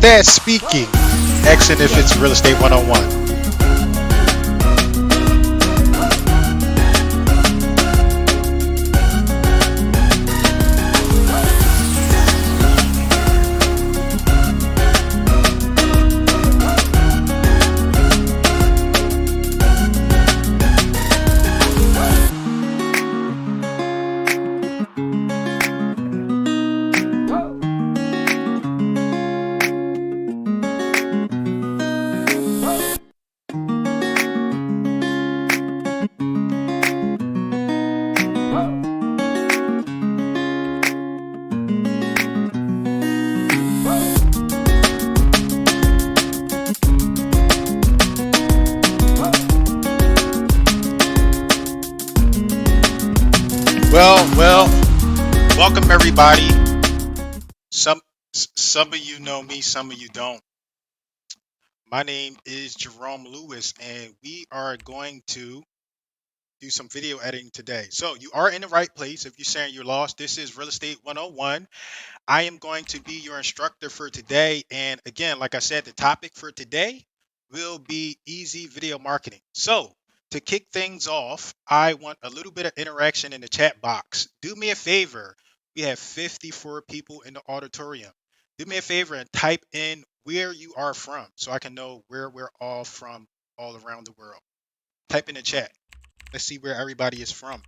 that speaking? Asking if it's real estate 101. Well, welcome everybody. Some some of you know me, some of you don't. My name is Jerome Lewis, and we are going to do some video editing today. So you are in the right place. If you're saying you're lost, this is Real Estate 101. I am going to be your instructor for today. And again, like I said, the topic for today will be easy video marketing. So to kick things off, I want a little bit of interaction in the chat box. Do me a favor. We have 54 people in the auditorium. Do me a favor and type in where you are from so I can know where we're all from all around the world. Type in the chat. Let's see where everybody is from.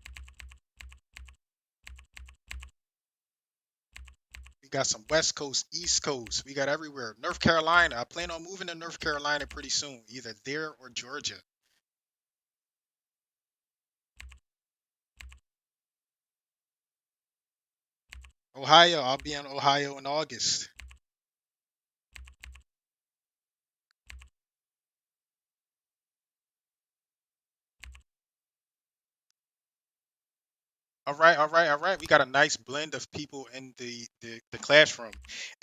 We got some West Coast, East Coast. We got everywhere. North Carolina. I plan on moving to North Carolina pretty soon, either there or Georgia. Ohio. I'll be in Ohio in August. All right, all right, all right. We got a nice blend of people in the classroom.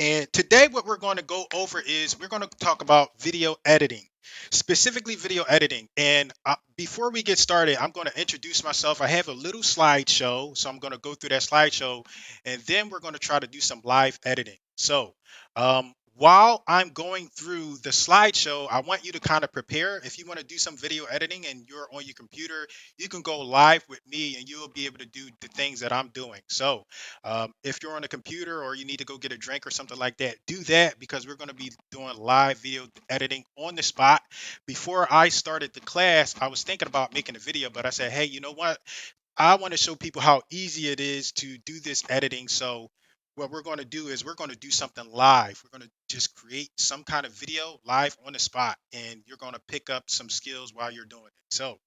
And today what we're going to go over is we're going to talk about video editing, specifically video editing. And before we get started, I'm going to introduce myself. I have a little slideshow, so I'm going to go through that slideshow, and then we're going to try to do some live editing. So while I'm going through the slideshow, I want you to kind of prepare. If you want to do some video editing and you're on your computer, you can go live with me and you'll be able to do the things that I'm doing. So if you're on a computer or you need to go get a drink or something like that, do that because we're going to be doing live video editing on the spot. Before I started the class, I was thinking about making a video, but I said, hey, you know what? I want to show people how easy it is to do this editing. So what we're going to do is we're going to do something live. We're going to just create some kind of video live on the spot, and you're going to pick up some skills while you're doing it. So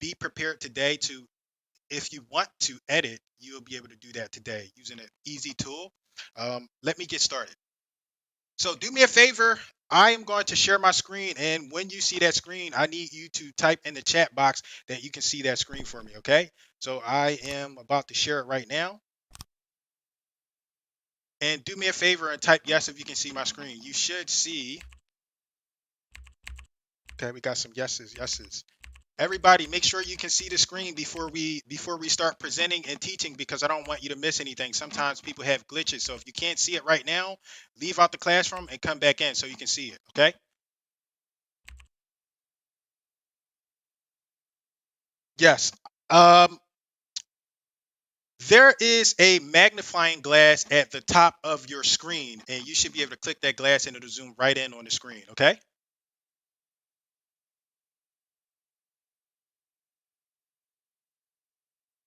be prepared today to, if you want to edit, you'll be able to do that today using an easy tool. Let me get started. So do me a favor. I am going to share my screen, and when you see that screen, I need you to type in the chat box that you can see that screen for me, okay? So I am about to share it right now. And do me a favor and type yes if you can see my screen. You should see. Okay, we got some yeses, yeses. Everybody, make sure you can see the screen before we start presenting and teaching, because I don't want you to miss anything. Sometimes people have glitches. So if you can't see it right now, leave out the classroom and come back in so you can see it, okay? Yes. Um, there is a magnifying glass at the top of your screen, and you should be able to click that glass and it'll zoom right in on the screen, okay?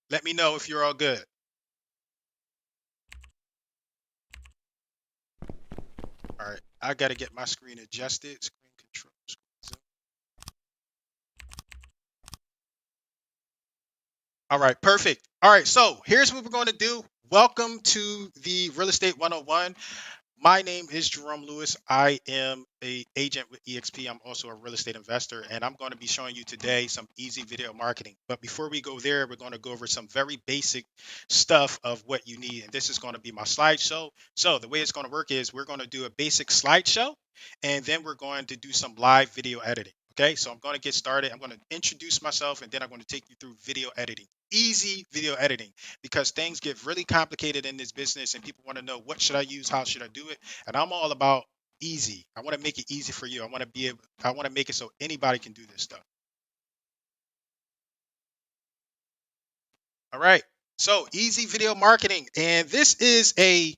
Let me know if you're all good. All right, I got to get my screen adjusted. Screen control. All right, perfect. All right, so here's what we're going to do. Welcome to the Real Estate 101. My name is Jerome Lewis. I am a agent with EXP. I'm also a real estate investor, and I'm going to be showing you today some easy video marketing. But before we go there, we're going to go over some very basic stuff of what you need. And this is going to be my slideshow. So the way it's going to work is we're going to do a basic slideshow, and then we're going to do some live video editing. Okay, so I'm going to get started. I'm going to introduce myself, and then I'm going to take you through video editing. Easy video editing, because things get really complicated in this business and people want to know, what should I use, how should I do it, and I'm all about easy. I want to make it easy for you. I want to make it so anybody can do this stuff. All right. So easy video marketing. And this is a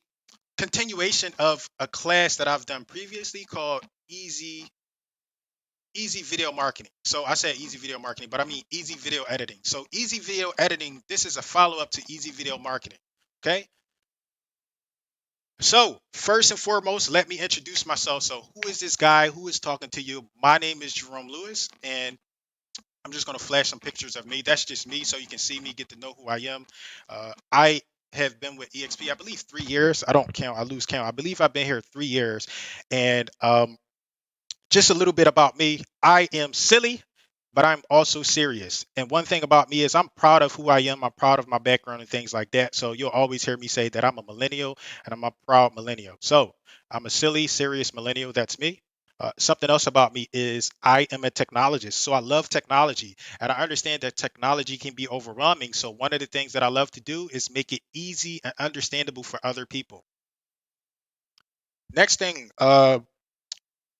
continuation of a class that I've done previously called easy video marketing. So I said easy video marketing, but I mean easy video editing. So easy video editing, this is a follow-up to easy video marketing. Okay. So first and foremost, let me introduce myself. So who is this guy who is talking to you? My name is Jerome Lewis, and I'm just going to flash some pictures of me. That's just me, so you can see me, get to know who I am. I have been with EXP, I believe, 3 years. I don't count. I lose count. I believe I've been here 3 years. And just a little bit about me. I am silly, but I'm also serious. And one thing about me is I'm proud of who I am. I'm proud of my background and things like that. So you'll always hear me say that I'm a millennial and I'm a proud millennial. So I'm a silly, serious millennial. That's me. Something else about me is I am a technologist. So I love technology and I understand that technology can be overwhelming. So one of the things that I love to do is make it easy and understandable for other people. Next thing,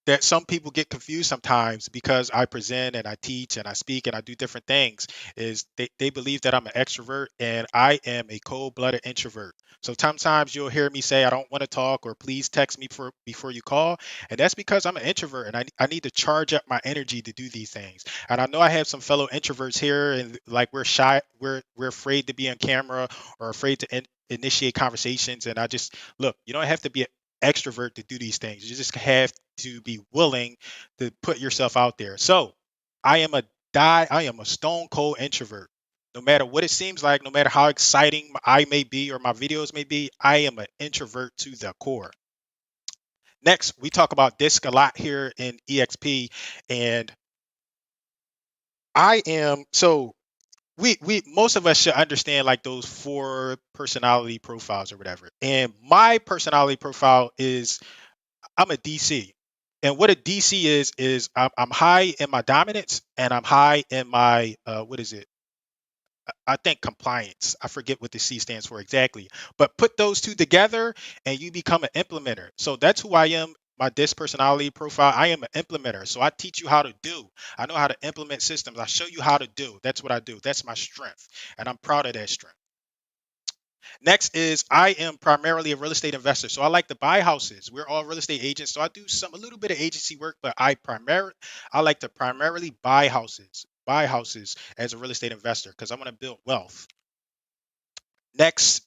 that some people get confused sometimes because I present and I teach and I speak and I do different things is they believe that I'm an extrovert and I am a cold-blooded introvert. So sometimes you'll hear me say I don't want to talk or please text me before you call. And that's because I'm an introvert and I need to charge up my energy to do these things. And I know I have some fellow introverts here and like we're shy, we're afraid to be on camera or afraid to initiate conversations. And I just look, you don't have to be extrovert to do these things. You just have to be willing to put yourself out there. So I am a stone cold introvert. No matter what it seems like, no matter how exciting I may be or my videos may be, I am an introvert to the core. Next, we talk about disc a lot here in EXP, and I am so we most of us should understand like those four personality profiles or whatever. And my personality profile is I'm a DC. And what a DC is I'm high in my dominance and I'm high in my what is it? I think compliance. I forget what the C stands for exactly. But put those two together and you become an implementer. So that's who I am. My disc personality profile. I am an implementer. So I teach you how to do. I know how to implement systems. I show you how to do. That's what I do. That's my strength. And I'm proud of that strength. Next is I am primarily a real estate investor. So I like to buy houses. We're all real estate agents. So I do a little bit of agency work, but I like to primarily buy houses as a real estate investor because I want to build wealth. Next,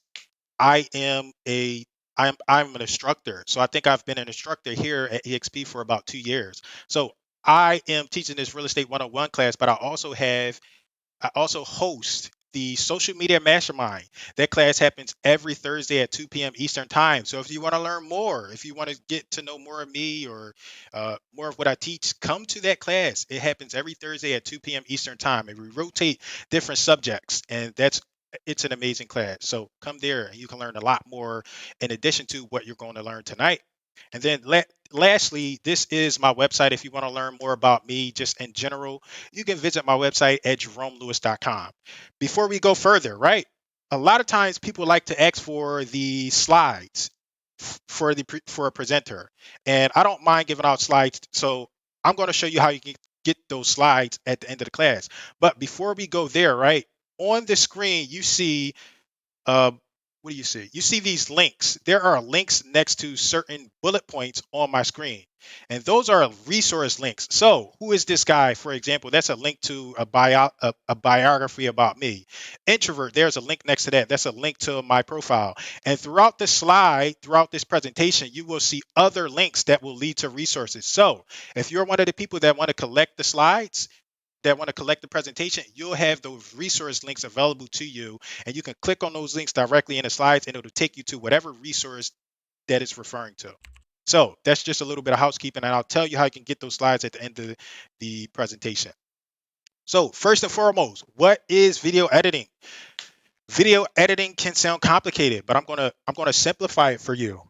I am a I'm an instructor. So I think I've been an instructor here at EXP for about 2 years. So I am teaching this real estate 101 class, but I also host the social media mastermind. That class happens every Thursday at 2 p.m. Eastern time. So if you want to learn more, if you want to get to know more of me or more of what I teach, come to that class. It happens every Thursday at 2 p.m. Eastern time. And we rotate different subjects. And it's an amazing class. So come there and you can learn a lot more in addition to what you're going to learn tonight. And then lastly, this is my website. If you want to learn more about me just in general, you can visit my website at jeromelewis.com. Before we go further, right? A lot of times people like to ask for the slides for a presenter, and I don't mind giving out slides. So I'm going to show you how you can get those slides at the end of the class. But before we go there, right? On the screen, you see uh, what do you see? You see these links. There are links next to certain bullet points on my screen, and those are resource links. So, who is this guy? For example, that's a link to a biography about me. Introvert. There's a link next to that. That's a link to my profile. And throughout the slide, throughout this presentation, you will see other links that will lead to resources. So, if you're one of the people that want to collect the slides, that want to collect the presentation, you'll have those resource links available to you, and you can click on those links directly in the slides, and it'll take you to whatever resource that it's referring to. So that's just a little bit of housekeeping, and I'll tell you how you can get those slides at the end of the presentation. So first and foremost, what is video editing? Video editing can sound complicated, but I'm gonna simplify it for you.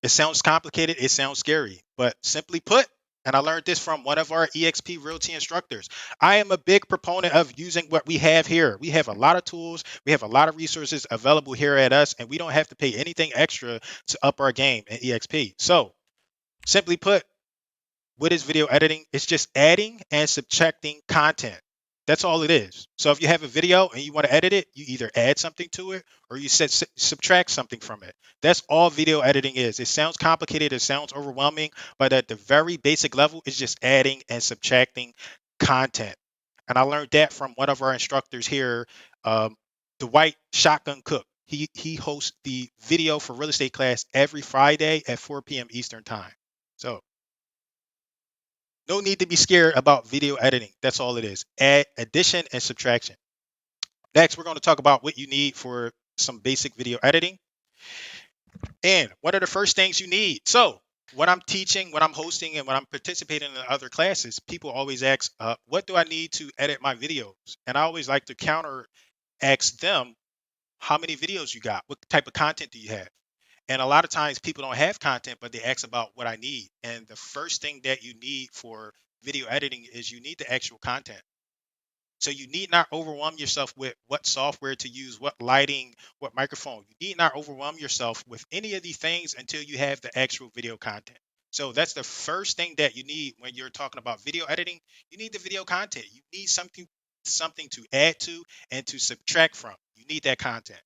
It sounds complicated, it sounds scary, but simply put, and I learned this from one of our EXP Realty instructors, I am a big proponent of using what we have here. We have a lot of tools, we have a lot of resources available here at us, and we don't have to pay anything extra to up our game in EXP. So Simply put, what is video editing? It's just adding and subtracting content. That's all it is. So if you have a video and you want to edit it, you either add something to it or you subtract something from it. That's all video editing is. It sounds complicated, it sounds overwhelming, but at the very basic level, it's just adding and subtracting content. And I learned that from one of our instructors here, um, the White Shotgun Cook. He hosts the video for real estate class every Friday at 4 p.m. Eastern time. So no need to be scared about video editing. That's all it is. Add addition and subtraction. Next, we're going to talk about what you need for some basic video editing. And what are the first things you need? So, when I'm teaching, when I'm hosting, and when I'm participating in other classes, people always ask, what do I need to edit my videos? And I always like to counter ask them, how many videos you got? What type of content do you have? And a lot of times people don't have content, but they ask about what I need. And the first thing that you need for video editing is you need the actual content. So you need not overwhelm yourself with what software to use, what lighting, what microphone. You need not overwhelm yourself with any of these things until you have the actual video content. So that's the first thing that you need when you're talking about video editing. You need the video content. You need something to add to and to subtract from. You need that content.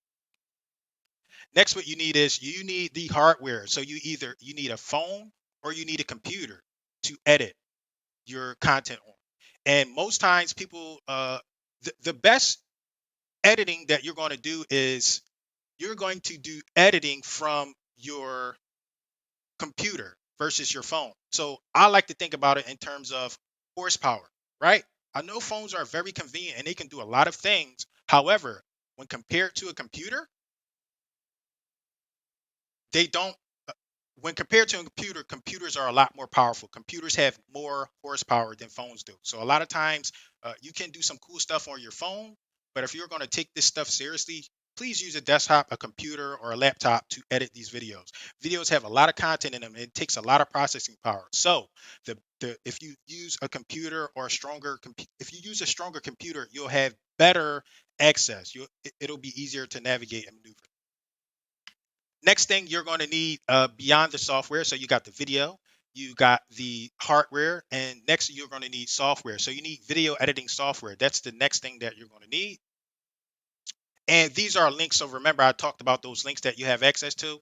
Next, what you need is you need the hardware. So you need a phone or you need a computer to edit your content on. And most times people the best editing that you're going to do is you're going to do editing from your computer versus your phone. So I like to think about it in terms of horsepower, right? I know phones are very convenient and they can do a lot of things. However, when compared to a computer, they don't when compared to a computer, computers are a lot more powerful. Computers have more horsepower than phones do. So a lot of times you can do some cool stuff on your phone, but if you're going to take this stuff seriously, please use a desktop, a computer, or a laptop to edit these videos. Videos have a lot of content in them. And it takes a lot of processing power. So the if you use a computer or a if you use a stronger computer, you'll have better access. It'll be easier to navigate and maneuver. Next thing you're going to need beyond the software. So you got the video, you got the hardware, and next you're going to need software. So you need video editing software. That's the next thing that you're going to need. And these are links. So remember, I talked about those links that you have access to.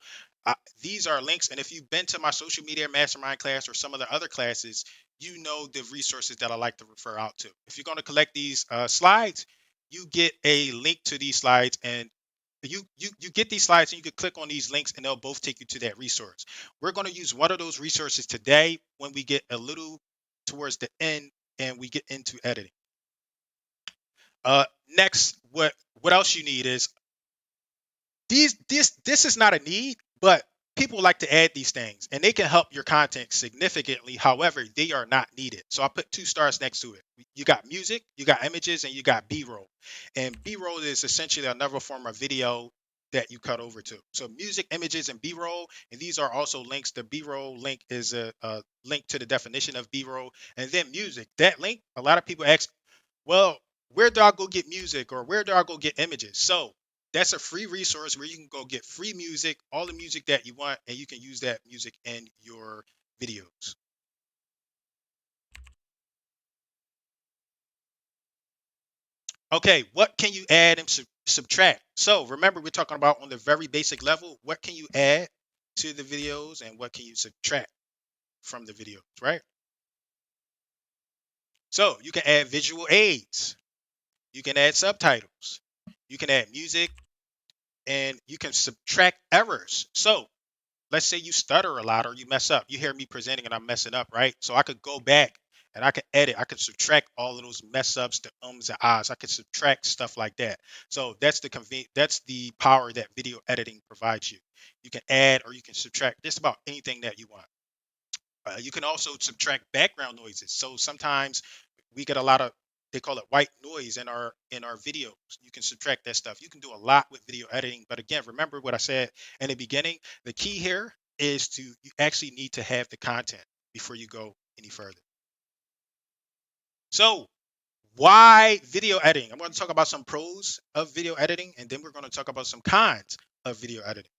These are links. And if you've been to my social media mastermind class or some of the other classes, you know the resources that I like to refer out to. If you're going to collect these slides, you get a link to these slides, and you get these slides and you can click on these links and they'll both take you to that resource. We're going to use one of those resources today when we get a little towards the end and we get into editing. Next, what else you need is this is not a need, but people like to add these things and they can help your content significantly. However, they are not needed. So I put 2 stars next to it. You got music, you got images, and you got B-roll. And B-roll is essentially another form of video that you cut over to. So music, images, and B-roll, and these are also links. The B-roll link is a link to the definition of B-roll, and then music. That link, a lot of people ask, well, where do I go get music or where do I go get images? So that's a free resource where you can go get free music, all the music that you want, and you can use that music in your videos. Okay, what can you add and subtract? So remember, we're talking about on the very basic level, what can you add to the videos and what can you subtract from the videos, right? So you can add visual aids, you can add subtitles, you can add music, and you can subtract errors. So let's say you stutter a lot or you mess up. You hear me presenting and I'm messing up, right? So I could go back and I could edit. I could subtract all of those mess ups, the ums and ahs. I could subtract stuff like that. So that's that's the power that video editing provides you. You can add or you can subtract just about anything that you want. You can also subtract background noises. So sometimes we get a lot of, they call it white noise in our videos. You can subtract that stuff. You can do a lot with video editing. But again, remember what I said in the beginning. The key here is you actually need to have the content before you go any further. So why video editing? I'm going to talk about some pros of video editing, and then we're going to talk about some cons of video editing.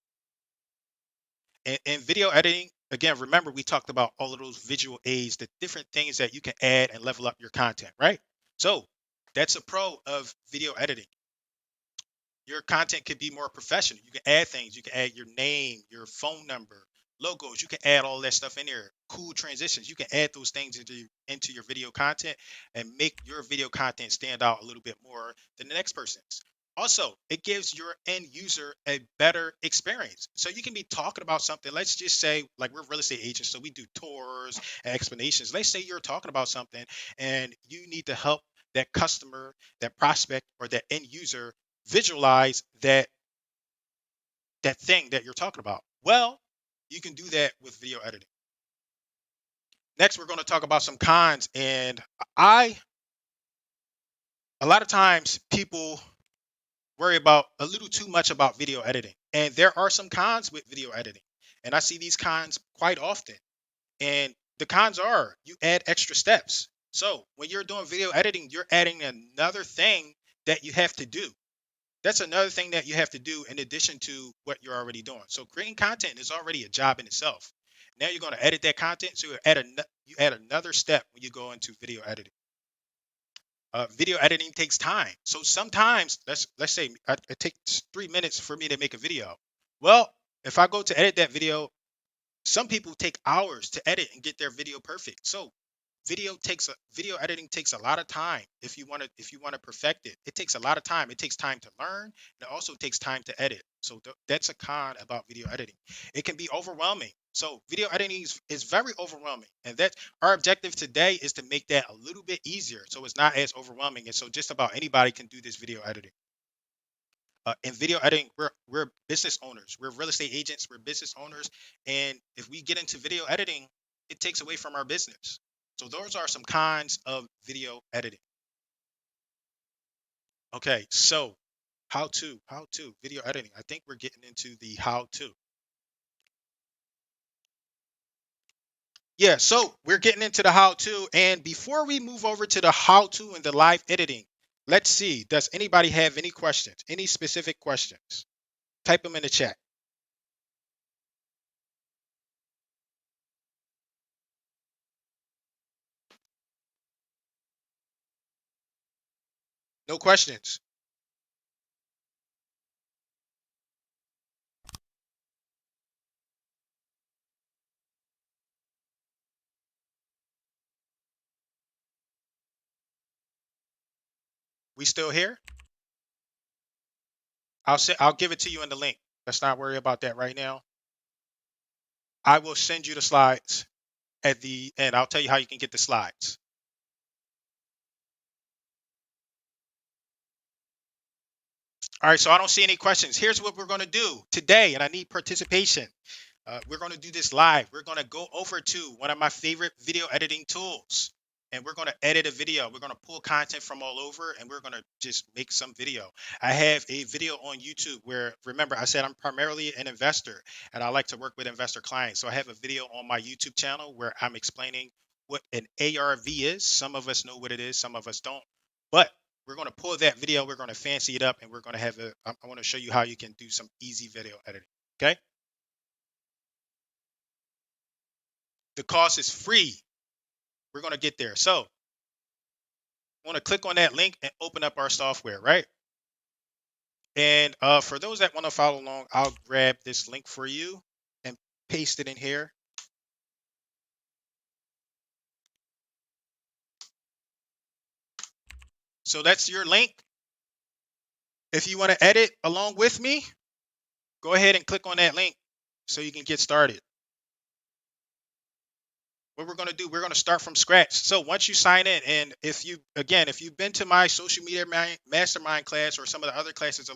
In video editing, Again, remember we talked about all of those visual aids, the different things that you can add and level up your content, right? So that's a pro of video editing. Your content could be more professional. You can add things. You can add your name, your phone number, logos. You can add all that stuff in there. Cool transitions. You can add those things into your video content and make your video content stand out a little bit more than the next person's. Also, it gives your end user a better experience. So you can be talking about something. Let's just say, like, we're real estate agents, so we do tours and explanations. Let's say you're talking about something and you need to help that customer, that prospect, or that end user visualize that thing that you're talking about. Well, you can do that with video editing. Next, we're going to talk about some cons. And I a lot of times people worry about a little too much about video editing, and there are some cons with video editing, and I see these cons quite often. And the cons are you add extra steps. So when you're doing video editing, you're adding another thing that you have to do. That's another thing that you have to do in addition to what you're already doing. So creating content is already a job in itself. Now you're going to edit that content, so you add another step when you go into video editing. Video editing takes time, so sometimes let's say it takes 3 minutes for me to make a video. Well, if I go to edit that video, some people take hours to edit and get their video perfect. So video editing takes a lot of time. If you want to perfect it, it takes a lot of time. It takes time to learn, and it also takes time to edit. So that's a con about video editing. It can be overwhelming. So video editing is very overwhelming, and that our objective today is to make that a little bit easier so it's not as overwhelming, and so just about anybody can do this video editing. In video editing, we're business owners, we're real estate agents, we're business owners, and if we get into video editing, it takes away from our business. So those are some cons of video editing. Okay, so how to video editing. I think we're getting into the how to. Yeah, so we're getting into the how to, and before we move over to the how to and the live editing, let's see, does anybody have any questions, any specific questions? Type them in the chat. No questions. We still here? I'll give it to you in the link. Let's not worry about that right now. I will send you the slides at the end. I'll tell you how you can get the slides. All right, so I don't see any questions. Here's what we're going to do today, and I need participation. We're going to do this live. We're going to go over to one of my favorite video editing tools, and we're going to edit a video. We're going to pull content from all over, and we're going to just make some video. I have a video on YouTube where, remember, I said I'm primarily an investor, and I like to work with investor clients. So I have a video on my YouTube channel where I'm explaining what an ARV is. Some of us know what it is, some of us don't. But we're going to pull that video, we're going to fancy it up, and we're going to have I want to show you how you can do some easy video editing. Okay. The cost is free. We're going to get there. So I want to click on that link and open up our software, right? And for those that want to follow along, I'll grab this link for you and paste it in here. So that's your link. If you want to edit along with me, go ahead and click on that link so you can get started. What we're going to do, we're going to start from scratch. So once you sign in, and if you've been to my social media mastermind class or some of the other classes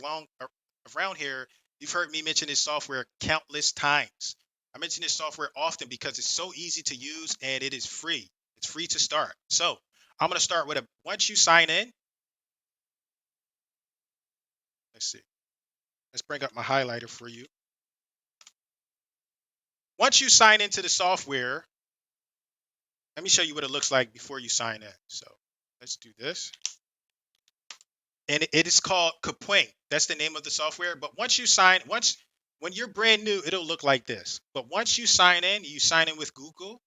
around here, you've heard me mention this software countless times. I mention this software often because it's so easy to use and it is free. It's free to start. So I'm going to start with once you sign in, let's see, let's bring up my highlighter for you. Once you sign into the software, let me show you what it looks like before you sign in. So let's do this. And it is called Kapwing. That's the name of the software. But once When you're brand new, it'll look like this. But once you sign in with Google,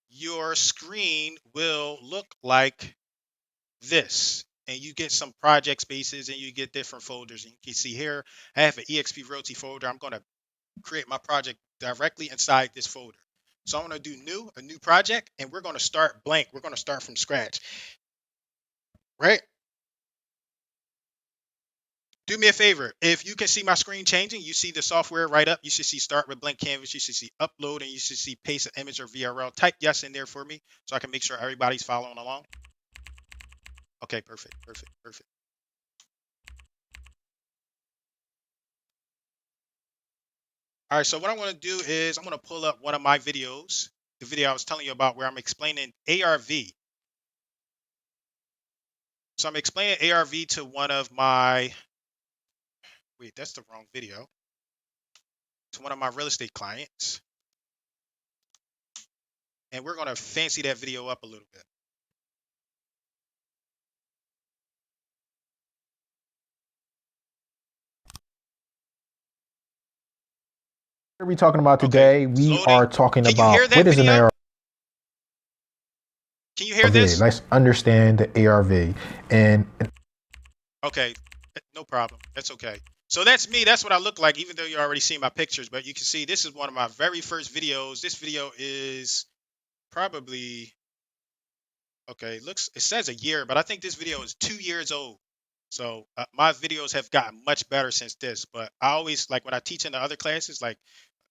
your screen will look like this. And you get some project spaces and you get different folders. And you can see here, I have an EXP Realty folder. I'm going to create my project directly inside this folder. So I'm going to do a new project, and we're going to start blank. We're going to start from scratch, right? Do me a favor. If you can see my screen changing, you see the software right up. You should see start with blank canvas. You should see upload, and you should see paste an image or VRL. Type yes in there for me so I can make sure everybody's following along. Okay, perfect, perfect, perfect. All right, so what I'm going to do is I'm going to pull up one of my videos, the video I was telling you about where I'm explaining ARV. So I'm explaining ARV to one of my, wait, that's the wrong video, to one of my real estate clients. And we're going to fancy that video up a little bit. What are we talking about Okay, today? it's We loading. are talking Can you hear about that what is an video? ARV. Can you hear this? Let's understand the ARV. And Okay, no problem. That's okay. So that's me. That's what I look like, even though you already seen my pictures. But you can see this is one of my very first videos. This video is probably, okay, it says a year, but I think this video is 2 years old. So my videos have gotten much better since this. But I always, like when I teach in the other classes, like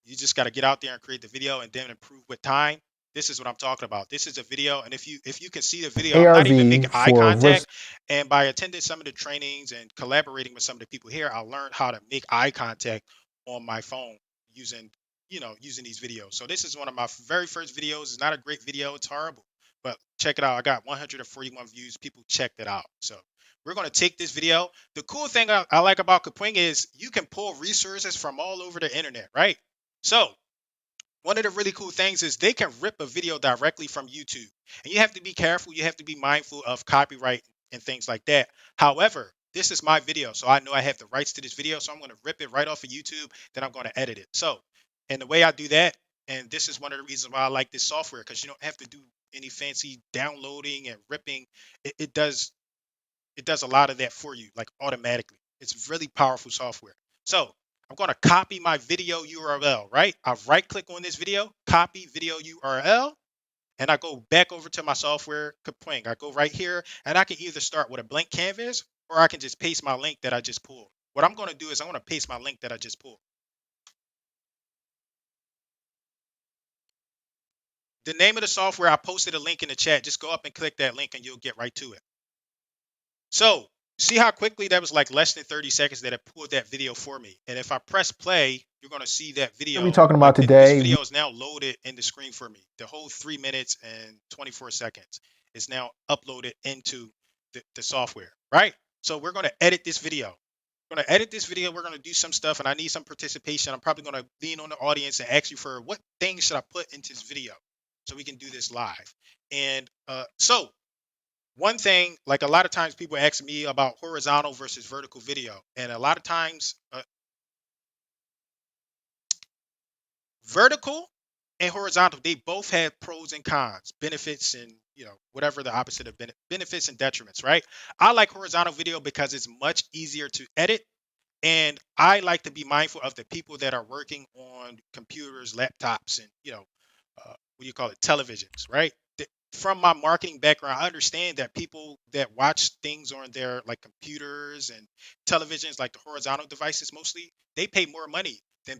you just got to get out there and create the video and then improve with time. This is what I'm talking about. This is a video, and if you can see the video, I'm not even ARV making eye for contact. risk. And by attending some of the trainings and collaborating with some of the people here, I learned how to make eye contact on my phone using, using these videos. So this is one of my very first videos. It's not a great video. It's horrible, but check it out. I got 141 views. People checked it out. So we're going to take this video. The cool thing I like about Kapwing is you can pull resources from all over the internet, right? So one of the really cool things is they can rip a video directly from YouTube. And you have to be careful. You have to be mindful of copyright and things like that. However, this is my video. So I know I have the rights to this video. So I'm going to rip it right off of YouTube. Then I'm going to edit it. So, and the way I do that, and this is one of the reasons why I like this software, because you don't have to do any fancy downloading and ripping. It does a lot of that for you, like automatically. It's really powerful software. So I'm going to copy my video URL, right? I right click on this video, copy video URL, and I go back over to my software, Kapwing. I go right here, and I can either start with a blank canvas or I can just paste my link that I just pulled. What I'm going to do is I'm going to paste my link that I just pulled. The name of the software, I posted a link in the chat. Just go up and click that link and you'll get right to it. So see how quickly that was, like less than 30 seconds that it pulled that video for me. And if I press play, you're going to see that What are we video. talking Like about this today? video is now loaded in the screen for me. The whole 3 minutes and 24 seconds is now uploaded into the software, right? So we're going to edit this video. We're going to edit this video. We're going to do some stuff, and I need some participation. I'm probably going to lean on the audience and ask you for what things should I put into this video so we can do this live. And so one thing, like a lot of times people ask me about horizontal versus vertical video, and a lot of times vertical and horizontal, they both have pros and cons, benefits, and whatever the opposite of benefits and detriments, right? I like horizontal video because it's much easier to edit, and I like to be mindful of the people that are working on computers, laptops, and what do you call it, televisions, right? From my marketing background, I understand that people that watch things on their like computers and televisions, like the horizontal devices mostly, they pay more money than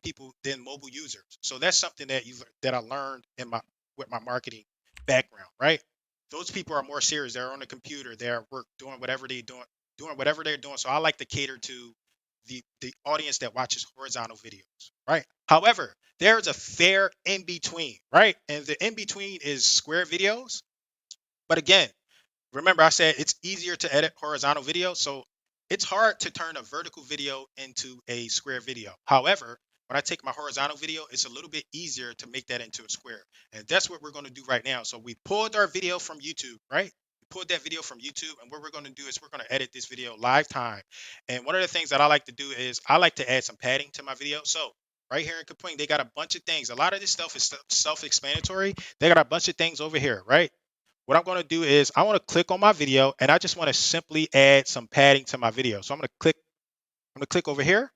mobile users. So that's something that I learned in my with my marketing background, right? Those people are more serious. They're on the computer, they're at work doing whatever doing whatever they're doing. So I like to cater to the audience that watches horizontal videos, right? However, there's a fair in between, right? And the in between is square videos. But again, remember I said it's easier to edit horizontal video, so it's hard to turn a vertical video into a square video. However, when I take my horizontal video, it's a little bit easier to make that into a square. And that's what we're going to do right now. So we pulled our video from YouTube, right? We pulled that video from YouTube, and what we're going to do is we're going to edit this video live time. And one of the things that I like to do is I like to add some padding to my video. So Right here in Kapwing, they got a bunch of things. A lot of this stuff is self-explanatory. They got a bunch of things over here, right? What I'm going to do is I want to click on my video and I just want to simply add some padding to my video. So I'm going to click over here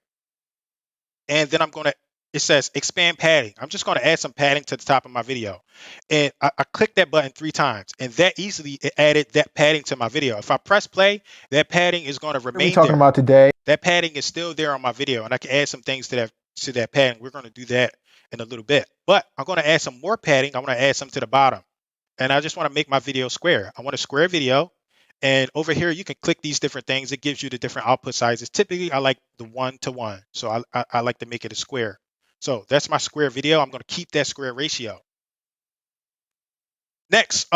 and then I'm going to, it says expand padding. I'm just going to add some padding to the top of my video. And I click that button 3 times and that easily it added that padding to my video. If I press play, that padding is going to What are we remain talking there. about today? That padding is still there on my video and I can add some things to that padding. We're going to do that in a little bit. But I'm going to add some more padding. I want to add some to the bottom. And I just want to make my video square. I want a square video. And over here, you can click these different things. It gives you the different output sizes. Typically, I like the 1-to-1. So I like to make it a square. So that's my square video. I'm going to keep that square ratio. Next,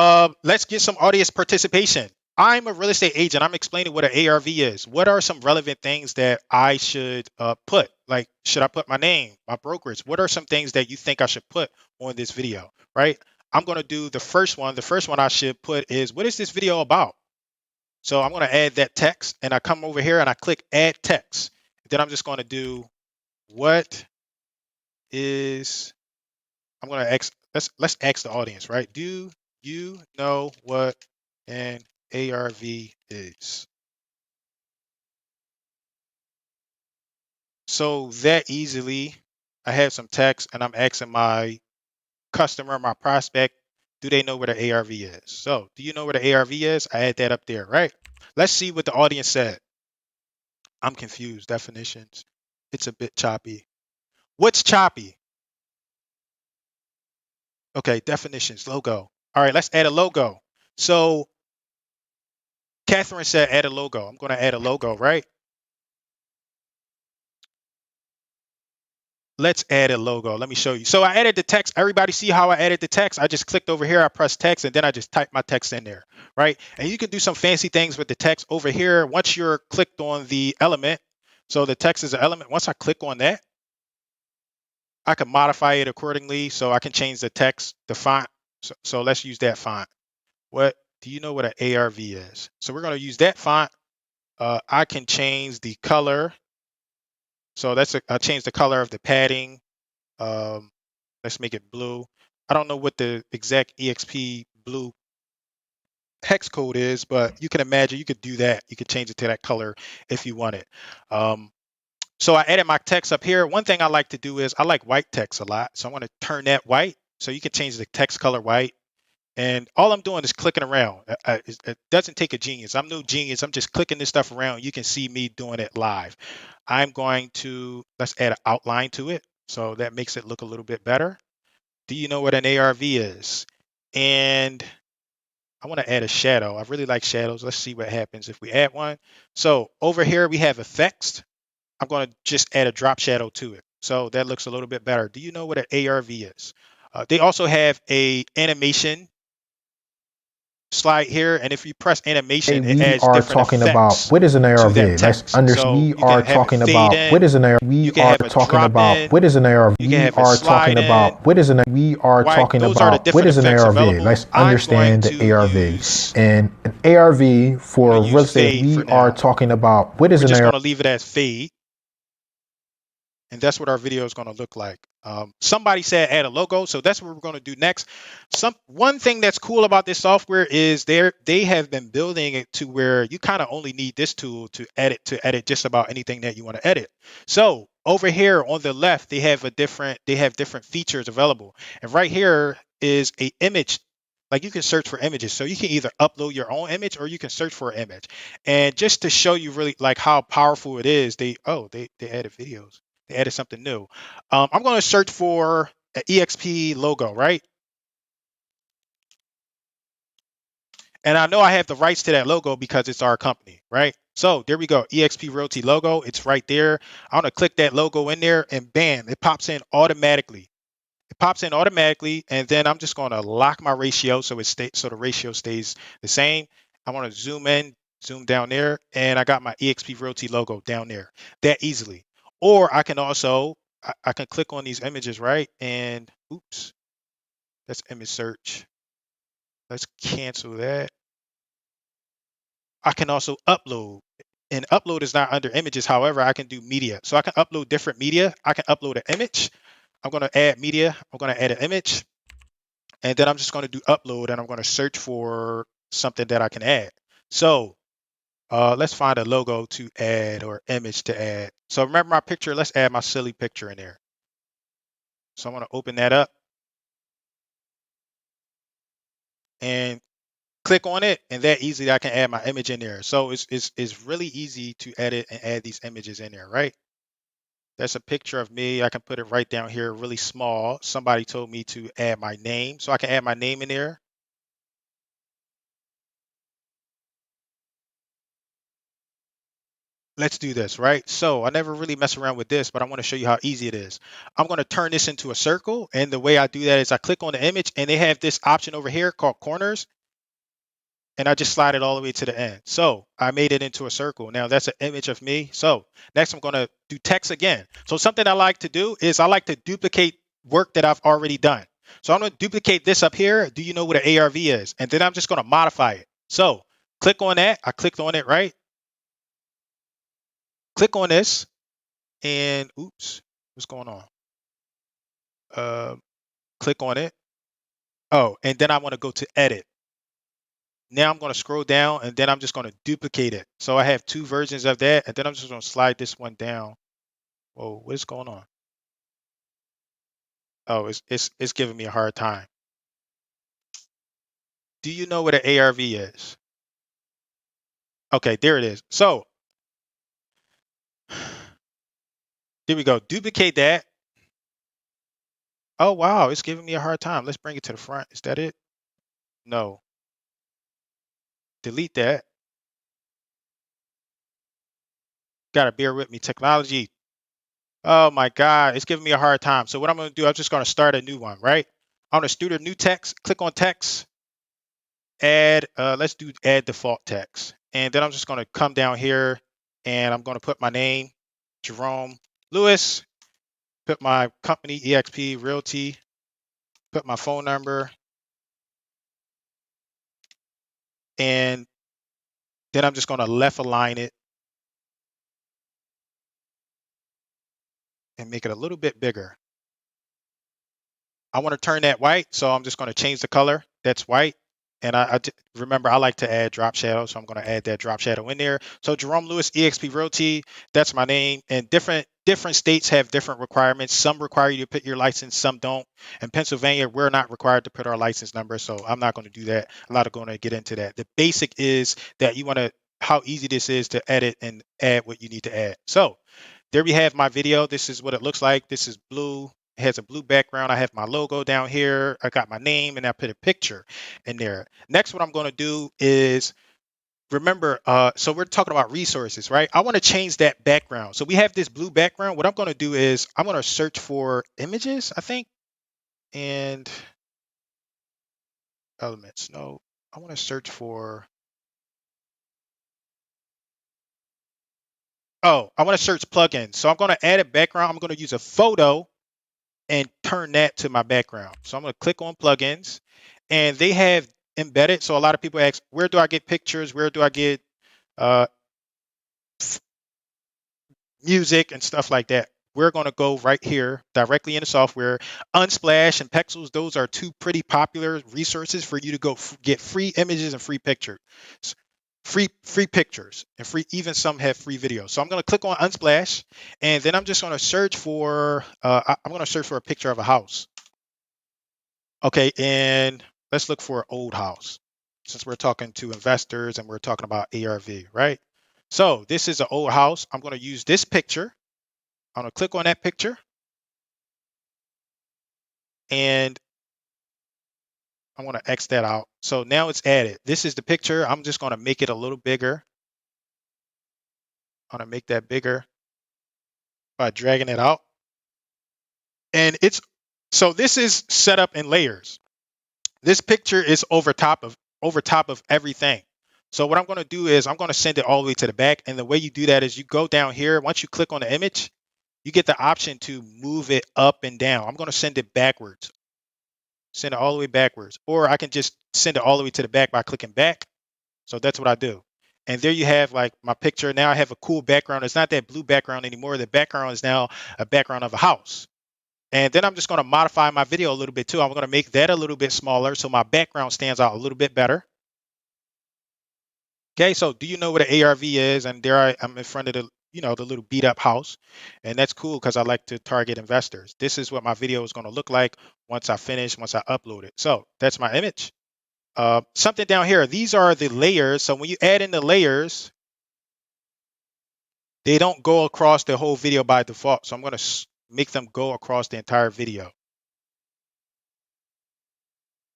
let's get some audience participation. I'm a real estate agent. I'm explaining what an ARV is. What are some relevant things that I should put? Like, should I put my name, my brokerage? What are some things that you think I should put on this video, right? I'm going to do the first one. The first one I should put is, what is this video about? So I'm going to add that text and I come over here and I click add text. Then I'm just going to do what is, I'm going to ask, let's ask the audience, right? Do you know what an ARV is? So that easily, I have some text and I'm asking my customer, my prospect, do they know what an ARV is? So do you know what an ARV is? I add that up there, right? Let's see what the audience said. I'm confused. Definitions. It's a bit choppy. What's choppy? Okay, definitions, logo. All right, let's add a logo. So Catherine said add a logo. I'm going to add a logo, right? Let's add a logo. Let me show you. So I added the text. Everybody see how I added the text? I just clicked over here. I pressed text and then I just typed my text in there, right? And you can do some fancy things with the text over here. Once you're clicked on the element, so the text is an element. Once I click on that, I can modify it accordingly. So I can change the text, the font. So let's use that font. What do you know what an ARV is? So we're going to use that font. I can change the color. So I change the color of the padding. Um, let's make it blue. I don't know what the exact EXP blue hex code is, but you can imagine you could do that. You could change it to that color if you want it. So I added my text up here. One thing I like to do is I like white text a lot. So I want to turn that white. So you can change the text color white. And all I'm doing is clicking around. It doesn't take a genius. I'm no genius. I'm just clicking this stuff around. You can see me doing it live. I'm going to, let's add an outline to it. So that makes it look a little bit better. Do you know what an ARV is? And I want to add a shadow. I really like shadows. Let's see what happens if we add one. So over here we have effects. I'm going to just add a drop shadow to it. So that looks a little bit better. Do you know what an ARV is? They also have a animation slide here, and if you press Hey, animation, it we adds are different talking about effects what is an to ARV. that Let's text. understand. So We you can are have it talking fade about what in, is an ARV. you We can are have a talking drop about in, what is an ARV. you can We have it are slide talking in. about what is an. We are Right, talking those are the about what different is an effects ARV. available. Let's I'm going understand the to ARV. use, And an ARV I'm going for to real use estate. fade We for are now. talking about what is We're an just ARV. going to leave it as fade. And that's what our video is going to look like. Somebody said add a logo, so that's what we're going to do next. One thing that's cool about this software is they have been building it to where you kind of only need this tool to edit just about anything that you want to edit. So over here on the left, they have different features available, and right here is a image. Like you can search for images, so you can either upload your own image or you can search for an image. And just to show you really like how powerful it is, they added videos. They added something new. I'm going to search for an EXP logo, right? And I know I have the rights to that logo because it's our company, right? So there we go, EXP Realty logo. It's right there. I'm going to click that logo in there and bam, it pops in automatically. It pops in automatically, and then I'm just going to lock my ratio so the ratio stays the same. I want to zoom in, zoom down there, and I got my EXP Realty logo down there that easily. Or I can also I can click on these images, right? And oops, that's image search. Let's cancel that. I can also upload. And upload is not under images. However, I can do media. So I can upload different media. I can upload an image. I'm going to add media. I'm going to add an image. And then I'm just going to do upload and I'm going to search for something that I can add. So let's find a logo to add or image to add. So remember my picture. Let's add my silly picture in there. So I'm going to open that up and click on it. And that easily I can add my image in there. So it's really easy to edit and add these images in there, right? That's a picture of me. I can put it right down here really small. Somebody told me to add my name. So I can add my name in there. Let's do this, right? So I never really mess around with this, but I want to show you how easy it is. I'm going to turn this into a circle. And the way I do that is I click on the image and they have this option over here called corners. And I just slide it all the way to the end. So I made it into a circle. Now that's an image of me. So next I'm going to do text again. So something I like to do is I like to duplicate work that I've already done. So I'm going to duplicate this up here. Do you know what an ARV is? And then I'm just going to modify it. So click on that. I clicked on it, right? Click on this and oops, what's going on? Uh, Click on it. Oh, and then I want to go to edit. Now I'm going to scroll down and then I'm just going to duplicate it. So I have two versions of that. And then I'm just going to slide this one down. Whoa, what is going on? Oh, it's giving me a hard time. Do you know what an ARV is? Okay, there it is. So here we go. Duplicate that. Oh, wow, it's giving me a hard time. Let's bring it to the front. Is that it? No. Delete that. Gotta bear with me. Technology. Oh my God, it's giving me a hard time. So what I'm gonna do, I'm just gonna start a new one, right? I'm gonna start a new text, click on text, add, let's do add default text. And then I'm just gonna come down here and I'm gonna put my name, Jerome Lewis, put my company, EXP Realty, put my phone number, and then I'm just gonna left align it and make it a little bit bigger. I want to turn that white, so I'm just going to change the color. That's white. And remember, I like to add drop shadow, so I'm going to add that drop shadow in there. So Jerome Lewis, EXP Realty, that's my name. And different states have different requirements. Some require you to put your license, some don't. In Pennsylvania, we're not required to put our license number, so I'm not going to do that. I'm not going to get into that. The basic is that you want to how easy this is to edit and add what you need to add. So there we have my video. This is what it looks like. This is blue. It has a blue background. I have my logo down here. I got my name and I put a picture in there. Next, what I'm going to do is remember, so we're talking about resources, right? I want to change that background. So we have this blue background. What I'm going to do is I'm going to search for images, I think, and elements. No, I want to search for, I want to search plugins. So I'm going to add a background. I'm going to use a photo and turn that to my background. So I'm going to click on plugins and they have embedded. So a lot of people ask, where do I get pictures? Where do I get uh, music and stuff like that? We're going to go right here directly in the software. Unsplash and Pexels, those are two pretty popular resources for you to go get free images and free pictures. Free pictures and free, even some have free videos. So I'm going to click on Unsplash and then I'm just going to search for I'm going to search for a picture of a house. Okay, and let's look for an old house since we're talking to investors and we're talking about ARV, right? So this is an old house. I'm going to use this picture. I'm going to click on that picture and I'm going to X that out. So now it's added. This is the picture. I'm just going to make it a little bigger. I'm going to make that bigger by dragging it out. And so this is set up in layers. This picture is over top of everything. So what I'm going to do is I'm going to send it all the way to the back. And the way you do that is you go down here. Once you click on the image, you get the option to move it up and down. I'm going to send it backwards, send it all the way backwards, or I can just send it all the way to the back by clicking back. So that's what I do. And there you have like my picture. Now I have a cool background. It's not that blue background anymore. The background is now a background of a house. And then I'm just going to modify my video a little bit too. I'm going to make that a little bit smaller so my background stands out a little bit better. Okay, so do you know what an ARV is? And I'm in front of the little beat up house. And that's cool because I like to target investors. This is what my video is going to look like once I upload it. So that's my image. Something down here, these are the layers. So when you add in the layers, they don't go across the whole video by default. So I'm going to make them go across the entire video.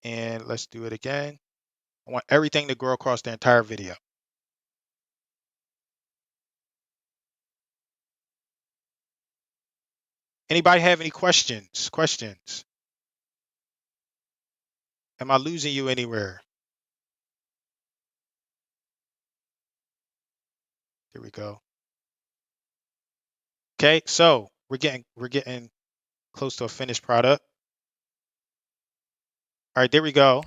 And let's do it again. I want everything to go across the entire video. Anybody have any questions? Questions? Am I losing you anywhere? Here we go. Okay, so we're getting close to a finished product. All right, there we go.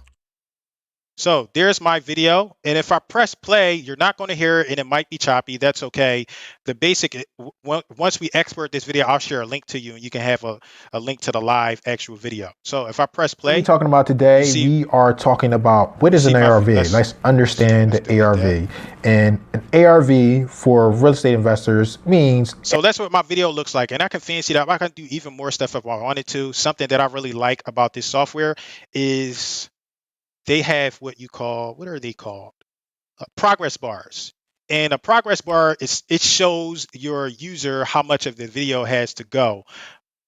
So there's my video. And if I press play, you're not going to hear it and it might be choppy. That's okay. The basic, once we export this video, I'll share a link to you and you can have a link to the live actual video. So if I press What are we play, talking about you today? see, We are talking about what you is see an my, ARV. Let's understand let's the delete that. ARV. And an ARV for real estate investors means So that's what my video looks like. And I can fancy that up. I can do even more stuff if I wanted to. Something that I really like about this software is they have what are they called? Progress bars. And a progress bar it shows your user how much of the video has to go.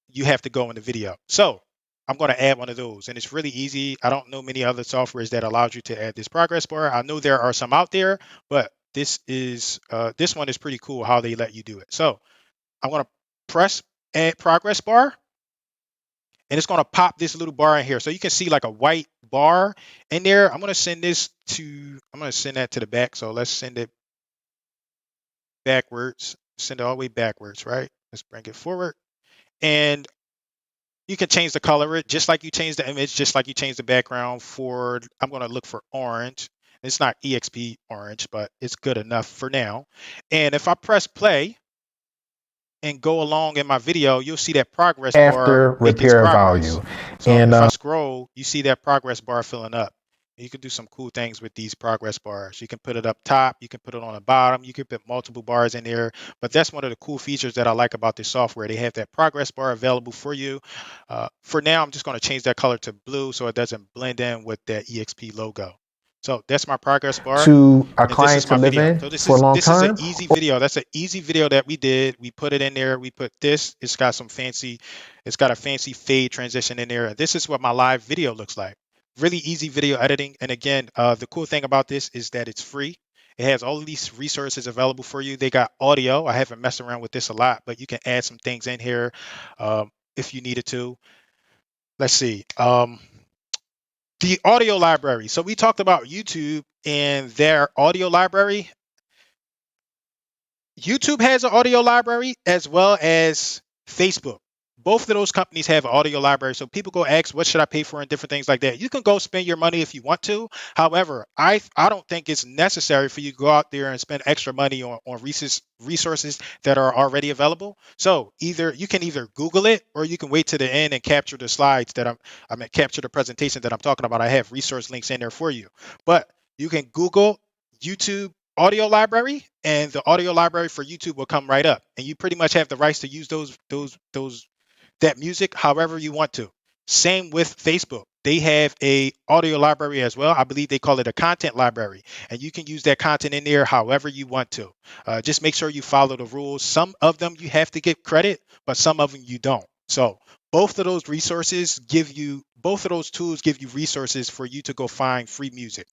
You have to go in the video. So I'm going to add one of those, and it's really easy. I don't know many other softwares that allows you to add this progress bar. I know there are some out there, but this one is pretty cool how they let you do it. So I'm going to press add progress bar, and it's going to pop this little bar in here. So you can see like a white bar in there. I'm going to send that to the back. So let's send it backwards, send it all the way backwards, right? Let's bring it forward. And you can change the color it just like you change the image, just like you change the background for, I'm going to look for orange. It's not EXP orange, but it's good enough for now. And if I press play and go along in my video, you'll see that progress bar after make its repair progress. value. So And if I scroll, you see that progress bar filling up. You can do some cool things with these progress bars. You can put it up top, you can put it on the bottom, you can put multiple bars in there. But that's one of the cool features that I like about this software. They have that progress bar available for you. For now, I'm just going to change that color to blue so it doesn't blend in with that EXP logo. So that's my progress bar. to a And this client is to my live video. in So this for a is long this is an time. easy video. That's an easy video that we did. We put it in there. We put this. It's got a fancy fade transition in there. This is what my live video looks like. Really easy video editing. And again, the cool thing about this is that it's free. It has all of these resources available for you. They got audio. I haven't messed around with this a lot, but you can add some things in here if you needed to. Let's see. The audio library. So we talked about YouTube and their audio library. YouTube has an audio library as well as Facebook. Both of those companies have an audio library. So people go ask, what should I pay for and different things like that. You can go spend your money if you want to. However, I don't think it's necessary for you to go out there and spend extra money on resources that are already available. So you can either Google it or you can wait to the end and capture the slides that capture the presentation that I'm talking about. I have resource links in there for you. But you can Google YouTube audio library and the audio library for YouTube will come right up, and you pretty much have the rights to use those that music however you want to. Same with Facebook. They have a audio library as well. I believe they call it a content library, and you can use that content in there however you want to. Just make sure you follow the rules. Some of them you have to give credit, but some of them you don't. So both of those tools give you resources for you to go find free music.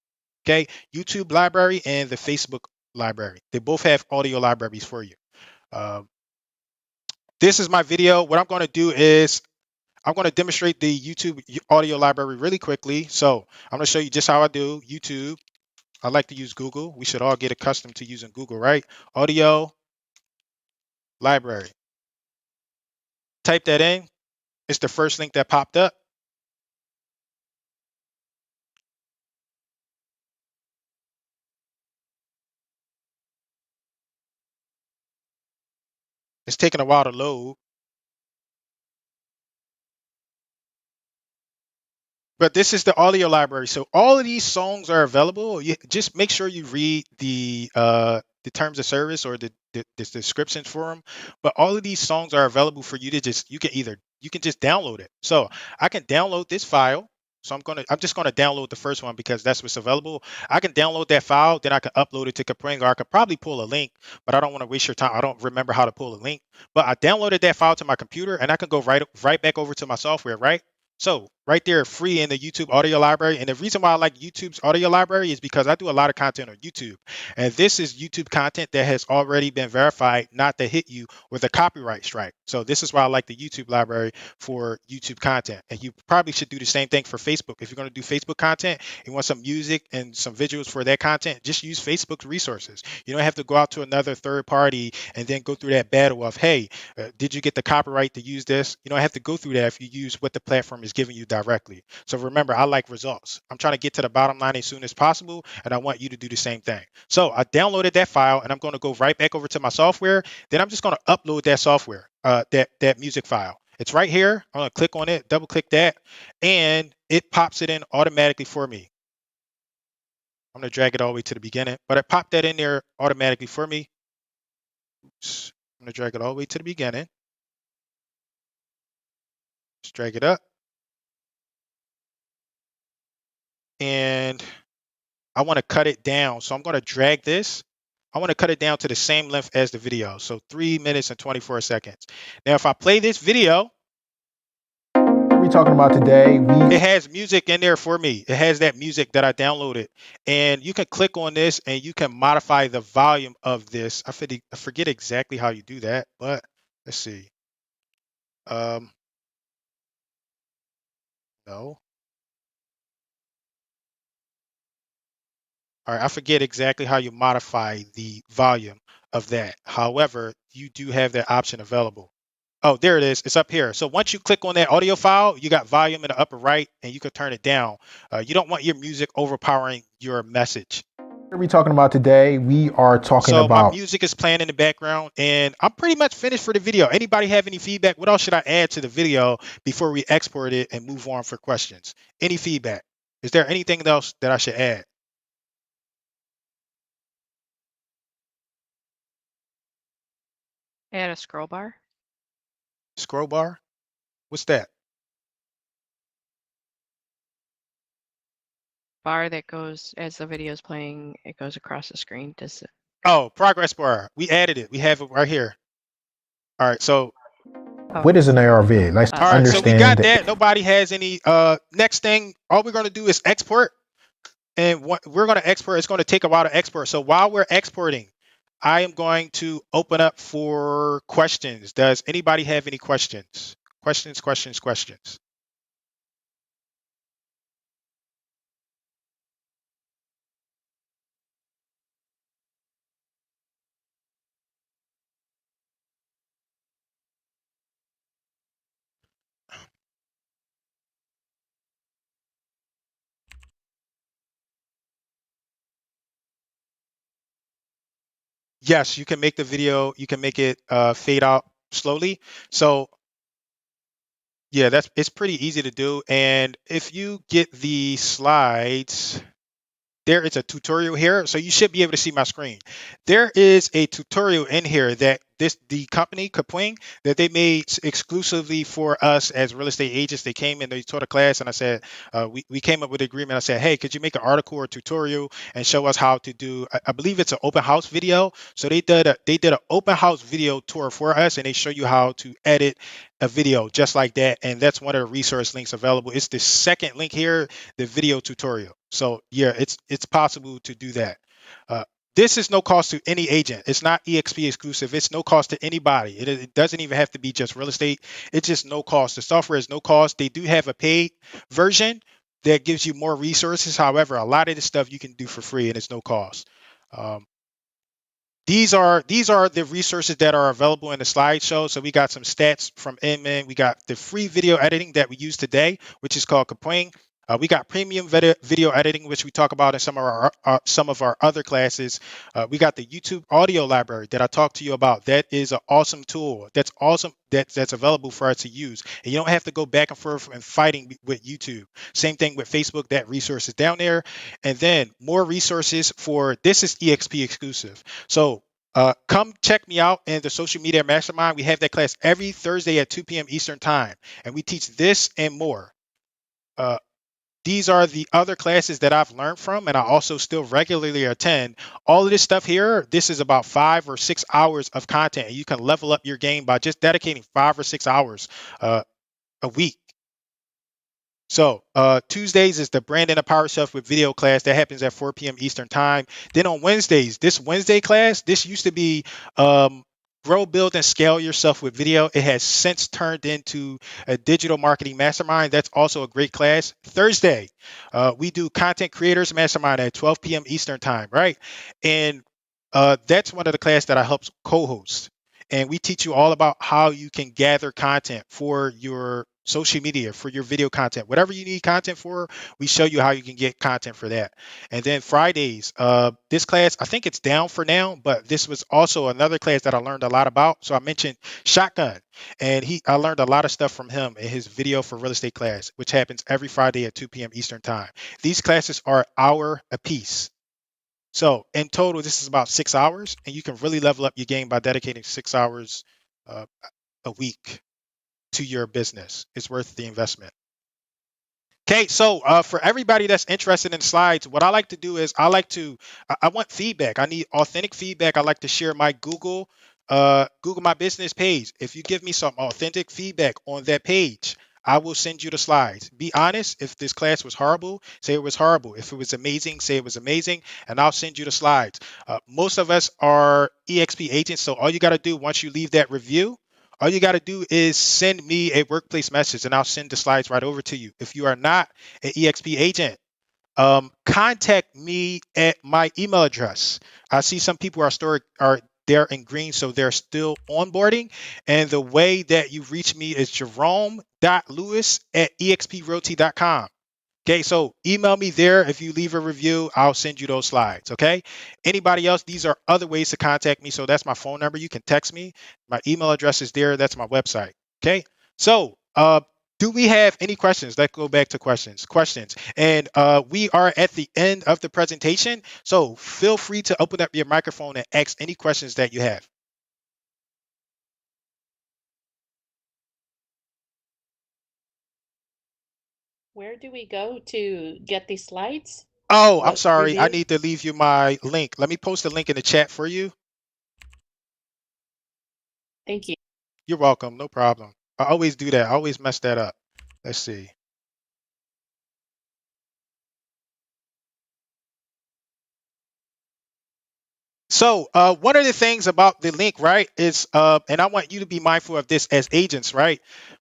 Okay, YouTube library and the Facebook library. They both have audio libraries for you. Um, this is my video. What I'm going to do is I'm going to demonstrate the YouTube audio library really quickly. So I'm going to show you just how I do YouTube. I like to use Google. We should all get accustomed to using Google, right? Audio library. Type that in. It's the first link that popped up. It's taking a while to load. But this is the audio library. So all of these songs are available. You just make sure you read the terms of service or the descriptions for them. But all of these songs are available for you to just you can just download it. So I can download this file. So I'm just gonna download the first one because that's what's available. I can download that file, then I can upload it to Capring, or I could probably pull a link, but I don't want to waste your time. I don't remember how to pull a link. But I downloaded that file to my computer and I can go right back over to my software, right? So right there, free in the YouTube audio library. And the reason why I like YouTube's audio library is because I do a lot of content on YouTube. And this is YouTube content that has already been verified not to hit you with a copyright strike. So this is why I like the YouTube library for YouTube content. And you probably should do the same thing for Facebook. If you're going to do Facebook content, you want some music and some visuals for that content, just use Facebook's resources. You don't have to go out to another third party and then go through that battle of, hey, did you get the copyright to use this? You don't have to go through that if you use what the platform is giving you directly. So remember, I like results. I'm trying to get to the bottom line as soon as possible, and I want you to do the same thing. So I downloaded that file, and I'm going to go right back over to my software. Then I'm just going to upload that software, that music file. It's right here. I'm going to click on it, double click that, and it pops it in automatically for me. I'm going to drag it all the way to the beginning, but it popped that in there automatically for me. Oops. I'm going to drag it all the way to the beginning. Just drag it up. And I want to cut it down. So I'm going to drag this. I want to cut it down to the same length as the video. So 3 minutes and 24 seconds. Now, if I play this video, What we're talking about today, it has music in there for me. It has that music that I downloaded. And you can click on this and you can modify the volume of this. I forget exactly how you do that, but let's see. No. All right, I forget exactly how you modify the volume of that. However, you do have that option available. Oh, there it is. It's up here. So once you click on that audio file, you got volume in the upper right, and you can turn it down. You don't want your music overpowering your message. what are we talking about today? We are talking So my about music is playing in the background, and I'm pretty much finished for the video. Anybody have any feedback? What else should I add to the video before we export it and move on for questions? Any feedback? Is there anything else that I should add? Add a scroll bar. Scroll bar? What's that? Bar that goes as the video is playing, it goes across the screen. Does it? Oh, progress bar. We added it. We have it right here. All right, so Oh, what is an ARV? Let's all right, so we understand got that. that. Nobody has any next thing, all we're going to do is export. And what we're going to export, it's going to take a while to export. So while we're exporting, I am going to open up for questions. Does anybody have any questions? Questions. Yes, you can make the video, you can make it fade out slowly. So yeah, it's pretty easy to do. And if you get the slides, there is a tutorial here, so you should be able to see my screen. There is a tutorial in here that the company Kapwing that they made exclusively for us as real estate agents. They came in, they taught a class, and I said we came up with an agreement. I said, hey, could you make an article or tutorial and show us how to do? I believe it's an open house video. So they did an open house video tour for us, and they show you how to edit a video just like that. And that's one of the resource links available. It's the second link here, the video tutorial. So yeah, it's possible to do that. This is no cost to any agent. It's not EXP exclusive. It's no cost to anybody. It doesn't even have to be just real estate. It's just no cost. The software is no cost. They do have a paid version that gives you more resources. However, a lot of this stuff you can do for free and it's no cost. These are the resources that are available in the slideshow. So we got some stats from Inman. We got the free video editing that we use today, which is called Kapwing. We got premium video editing, which we talk about in some of our other classes. We got the YouTube audio library that I talked to you about. That is an awesome tool. That's awesome. That's available for us to use, and you don't have to go back and forth and fighting with YouTube. Same thing with Facebook. That resource is down there, and then more resources for this is EXP exclusive. So come check me out in the social media mastermind. We have that class every Thursday at 2 p.m. Eastern time, and we teach this and more. Uh, these are the other classes that I've learned from, and I also still regularly attend. All of this stuff here, this is about 5 or 6 hours of content, and you can level up your game by just dedicating 5 or 6 hours uh, a week. So Tuesdays is the Brand and the Power Shelf with video class that happens at 4 p.m. Eastern time. Then on Wednesdays, this Wednesday class, this used to be Grow, Build, and Scale Yourself with Video. It has since turned into a digital marketing mastermind. That's also a great class. Thursday, we do Content Creators Mastermind at 12 p.m. Eastern time, right? And that's one of the class that I help co-host. And we teach you all about how you can gather content for your social media, for your video content, whatever you need content for. We show you how you can get content for that. And then Fridays, this class, I think it's down for now, but this was also another class that I learned a lot about. So I mentioned Shotgun, and I learned a lot of stuff from him in his video for real estate class, which happens every Friday at 2 p.m. Eastern time. These classes are an hour apiece. So in total, this is about 6 hours, and you can really level up your game by dedicating 6 hours uh, a week to your business. It's worth the investment. Okay, so for everybody that's interested in slides, what I like to do is I want feedback. I need authentic feedback. I like to share my Google My Business page. If you give me some authentic feedback on that page, I will send you the slides. Be honest. If this class was horrible, say it was horrible. If it was amazing, say it was amazing, and I'll send you the slides. Most of us are EXP agents, so all you got to do once you leave that review, all you got to do is send me a workplace message and I'll send the slides right over to you. If you are not an EXP agent, contact me at my email address. I see some people are there in green, so they're still onboarding. And the way that you reach me is jerome.lewis@exprealty.com. Okay, so email me there. If you leave a review, I'll send you those slides. Okay. Anybody else? These are other ways to contact me. So that's my phone number. You can text me. My email address is there. That's my website. Okay. So, do we have any questions? Let's go back to questions. Questions. And we are at the end of the presentation. So feel free to open up your microphone and ask any questions that you have. Where do we go to get these slides? Oh, I'm What sorry. I review? need to leave you my link. Let me post a link in the chat for you. Thank you. You're welcome. No problem. I always do that. I always mess that up. Let's see. So one of the things about the link, right, is and I want you to be mindful of this as agents, right?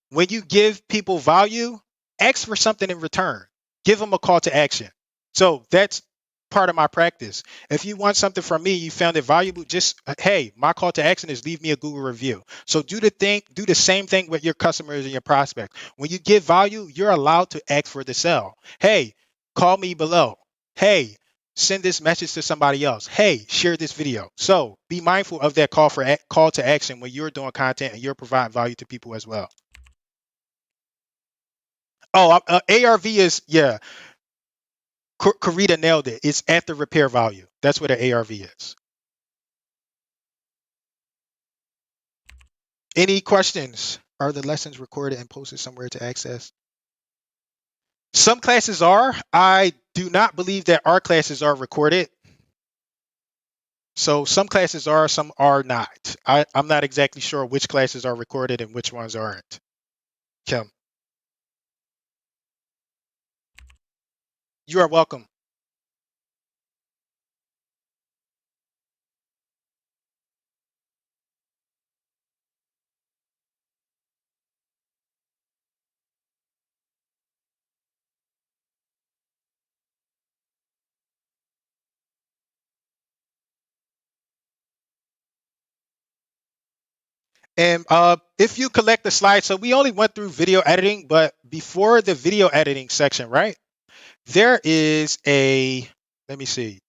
When you give people value, ask for something in return. Give them a call to action. So that's part of my practice. If you want something from me, you found it valuable, just hey, my call to action is leave me a Google review. So do the same thing with your customers and your prospects. When you give value, you're allowed to ask for the sell. Hey, call me below. Hey, send this message to somebody else. Hey, share this video. So be mindful of that call to action when you're doing content and you're providing value to people as well. Oh, ARV is yeah. Karita nailed it. It's at the repair value. That's what an ARV is. Any questions? Are the lessons recorded and posted somewhere to access? Some classes are. I do not believe that our classes are recorded. So some classes are, some are not. I'm not exactly sure which classes are recorded and which ones aren't. Kim, you are welcome. And if you collect the slides, so we only went through video editing, but before the video editing section, right? there is a, let me see.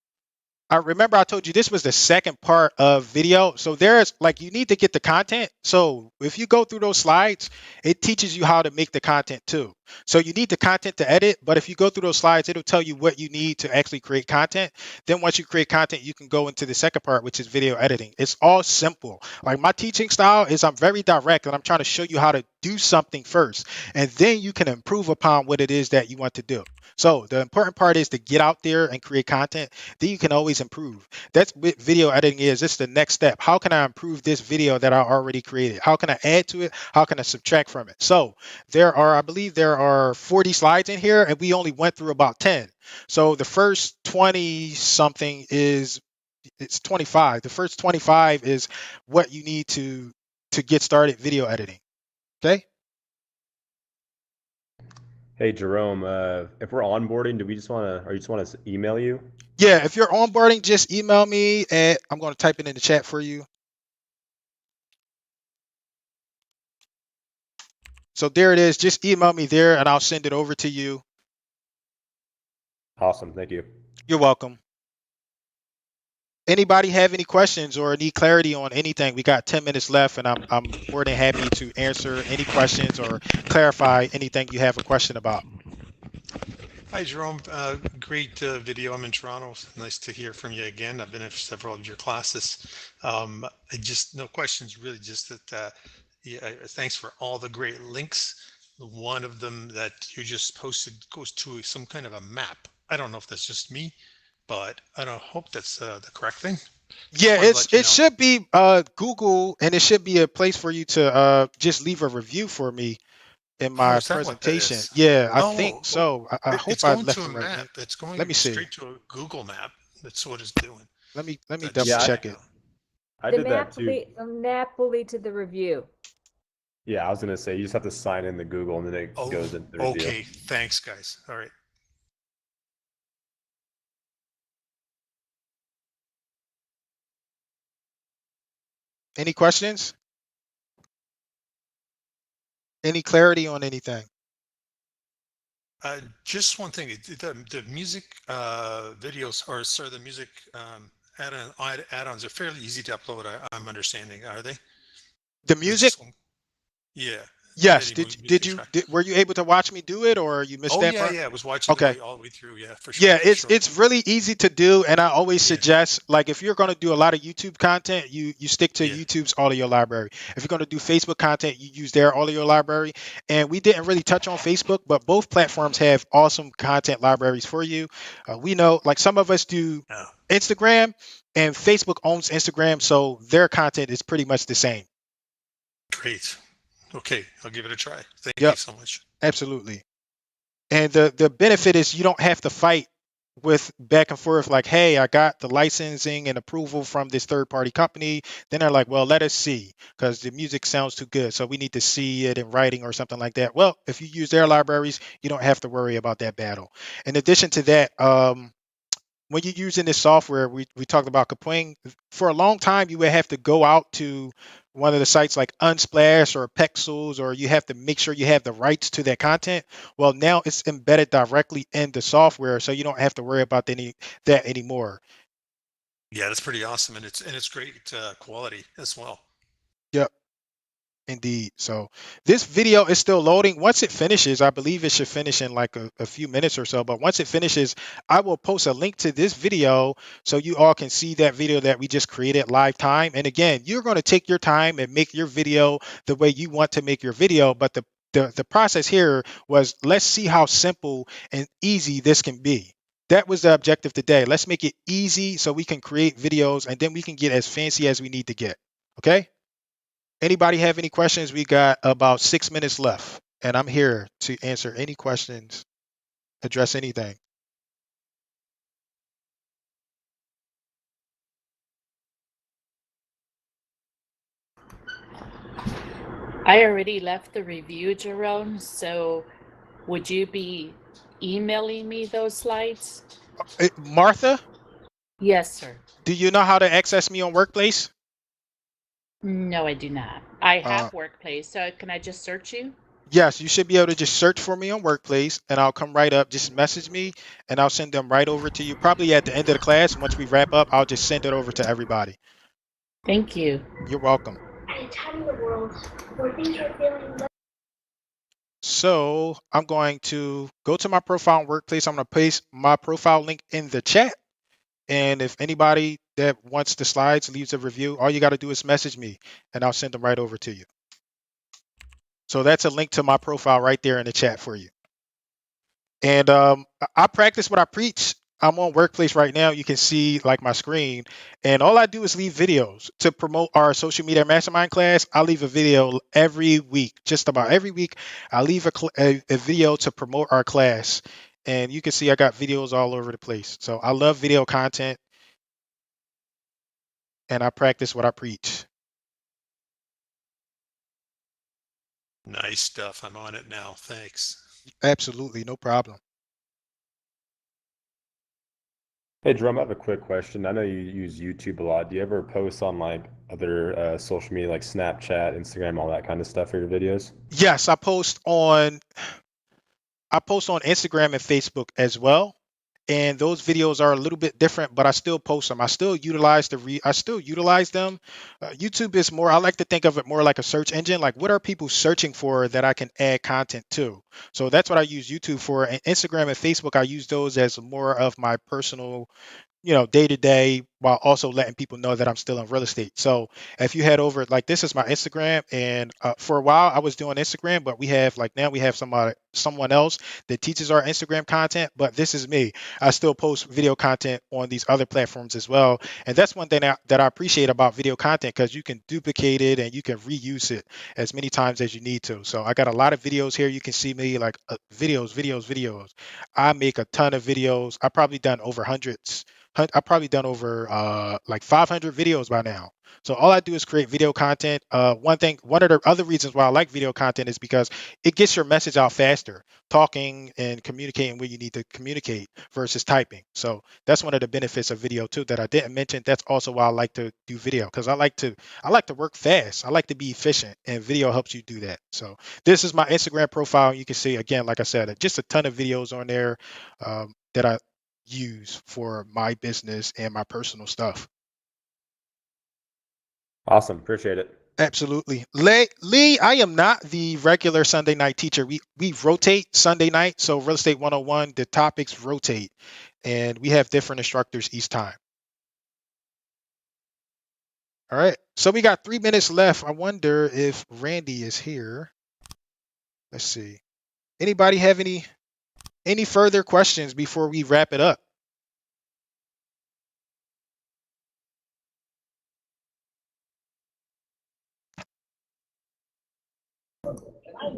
I remember I told you this was the second part of video. So there's like you need to get the content. So if you go through those slides, it teaches you how to make the content too. So you need the content to edit, but if you go through those slides, it'll tell you what you need to actually create content. Then once you create content, you can go into the second part, which is video editing. It's all simple. Like my teaching style is I'm very direct and I'm trying to show you how to do something first, and then you can improve upon what it is that you want to do. So the important part is to get out there and create content, then you can always improve. That's what video editing is. It's the next step. How can I improve this video that I already created? How can I add to it? How can I subtract from it? So I believe there are 40 slides in here, and we only went through about 10. So the first 20 something is it's 25. The first 25 is what you need to get started video editing. Okay. Hey Jerome, if we're onboarding, do we just want to, or you just want us to email you? Yeah, if you're onboarding, just email me at, I'm going to type it in the chat for you. So there it is. Just email me there and I'll send it over to you. Awesome, thank you. You're welcome. Anybody have any questions or need clarity on anything? We got 10 minutes left and I'm more than happy to answer any questions or clarify anything you have a question about. Hi, Jerome. Great video. I'm in Toronto. Nice to hear from you again. I've been in several of your classes. No questions, really, just that yeah, thanks for all the great links. One of them that you just posted goes to some kind of a map. I don't know if that's just me, but I don't hope that's the correct thing. Yeah, wanted to let you it know. should be Google, and it should be a place for you to just leave a review for me in Oh, my is that what that presentation. is? Yeah, I think Oh, so. I hope it's I going left to the a right map. link. It's Let going me see. straight to a Google map. That's what it's doing. Let me I double just Yeah, so check you it. know. I The did that map will too. lead, the map will lead to the review. Yeah, I was gonna say you just have to sign in the Google and then it Oh, goes into the review. okay. Thanks, guys. All right. Any questions? Any clarity on anything? Just one thing. The music videos, or sorry, the music add-ons are fairly easy to upload. I'm understanding. Are they? The It's music? just yeah. Yes. Any Did music you track. were you able to watch me do it or you missed Oh that yeah, part? yeah. I was watching Okay. all the way through. Yeah, for sure, Yeah, for sure. it's really easy to do, and I always Yeah, suggest like if you're going to do a lot of YouTube content, you stick to yeah. YouTube's audio library. If you're going to do Facebook content, you use their audio library. And we didn't really touch on Facebook, but both platforms have awesome content libraries for you. We know like some of us do Oh, Instagram, and Facebook owns Instagram, so their content is pretty much the same. great. Okay, I'll give it a try. Thank you Yep, so much. absolutely. And the benefit is you don't have to fight with back and forth like, hey, I got the licensing and approval from this third party company. Then they're like, well, let us see because the music sounds too good. So we need to see it in writing or something like that. Well, if you use their libraries, you don't have to worry about that battle. In addition to that, when you're using this software, we talked about Kapwing. For a long time, you would have to go out to one of the sites like Unsplash or Pexels, or you have to make sure you have the rights to that content. Well, now it's embedded directly in the software, so you don't have to worry about that anymore. Yeah, that's pretty awesome, and it's great quality as well. Yep. Indeed. So this video is still loading. Once it finishes, I believe it should finish in like a few minutes or so. But once it finishes, I will post a link to this video so you all can see that video that we just created live time. And again, you're going to take your time and make your video the way you want to make your video. But the process here was let's see how simple and easy this can be. That was the objective today. Let's make it easy so we can create videos and then we can get as fancy as we need to get. Okay? Anybody have any questions? We got about 6 minutes left, and I'm here to answer any questions, address anything. I already left the review, Jerome, so would you be emailing me those slides? Martha, Yes, sir. do you know how to access me on Workplace? No, I do not. I Uh, have Workplace, so can I just search you? Yes, you should be able to just search for me on Workplace, and I'll come right up. Just message me, and I'll send them right over to you. Probably at the end of the class, once we wrap up, I'll just send it over to everybody. Thank you. You're welcome. At a time in the world where things are feeling So I'm going to go to my profile on Workplace. I'm going to paste my profile link in the chat. And if anybody that wants the slides leaves a review, all you got to do is message me, and I'll send them right over to you. So that's a link to my profile right there in the chat for you. And I practice what I preach. I'm on Workplace right now. You can see like my screen, and all I do is leave videos to promote our social media mastermind class. I leave a video every week, just about every week. I leave a video to promote our class, and you can see I got videos all over the place. So I love video content, and I practice what I preach. Nice stuff. I'm on it now. Thanks. Absolutely, no problem. Hey, Jerome, I have a quick question. I know you use YouTube a lot. Do you ever post on like other social media like Snapchat, Instagram, all that kind of stuff for your videos? Yes, I post on Instagram and Facebook as well. And those videos are a little bit different, but I still post them. I still utilize I still utilize them. YouTube is more. I like to think of it more like a search engine. Like, what are people searching for that I can add content to? So that's what I use YouTube for. And Instagram and Facebook, I use those as more of my personal, day to day, while also letting people know that I'm still in real estate. So if you head over, like, this is my Instagram, and for a while I was doing Instagram, but now we have someone else that teaches our Instagram content. But this is me. I still post video content on these other platforms as well, and that's one thing that I appreciate about video content, because you can duplicate it and you can reuse it as many times as you need to. So I got a lot of videos here. You can see me like videos. I make a ton of videos. I've probably done over like 500 videos by now. So all I do is create video content. One of the other reasons why I like video content is because it gets your message out faster, talking and communicating where you need to communicate versus typing. So that's one of the benefits of video too that I didn't mention. That's also why I like to do video, because I like to work fast. I like to be efficient, and video helps you do that. So this is my Instagram profile. You can see, again, like I said, just a ton of videos on there that I use for my business and my personal stuff. Awesome. Appreciate it. Absolutely. Lee, I am not the regular Sunday night teacher. We rotate Sunday night. So Real Estate 101, the topics rotate, and we have different instructors each time. All right. So we got 3 minutes left. I wonder if Randy is here. Let's see. Anybody have any further questions before we wrap it up?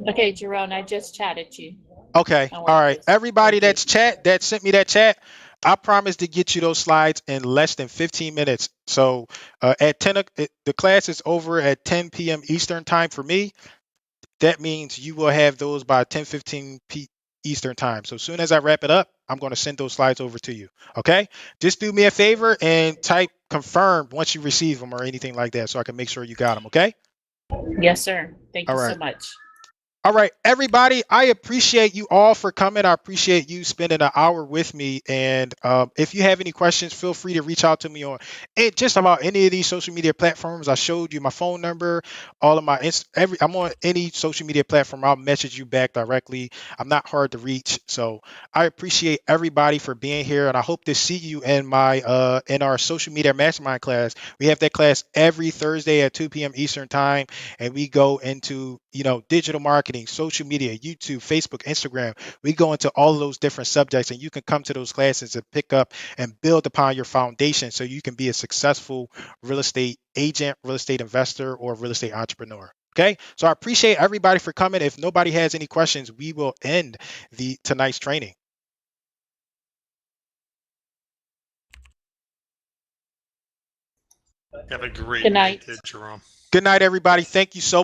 Okay, Jerome, I just chatted you. Okay. All right. Everybody that's sent me that chat, I promise to get you those slides in less than 15 minutes. So at 10, the class is over at 10 p.m. Eastern time for me. That means you will have those by 10:15 Eastern time. So as soon as I wrap it up, I'm going to send those slides over to you. Okay. Just do me a favor and type confirm once you receive them or anything like that, so I can make sure you got them. Okay. Yes, sir. Thank All you right. so much. All right, everybody, I appreciate you all for coming. I appreciate you spending an hour with me. And if you have any questions, feel free to reach out to me on just about any of these social media platforms. I showed you my phone number, all of my I'm on any social media platform. I'll message you back directly. I'm not hard to reach. So I appreciate everybody for being here, and I hope to see you in our social media mastermind class. We have that class every Thursday at 2 p.m. Eastern time, and we go into digital marketing, social media, YouTube, Facebook, Instagram. We go into all of those different subjects, and you can come to those classes and pick up and build upon your foundation so you can be a successful real estate agent, real estate investor, or real estate entrepreneur. Okay, so I appreciate everybody for coming. If nobody has any questions, we will end tonight's training. Have a great Good night. night, Jerome. Good night, everybody. Thank you so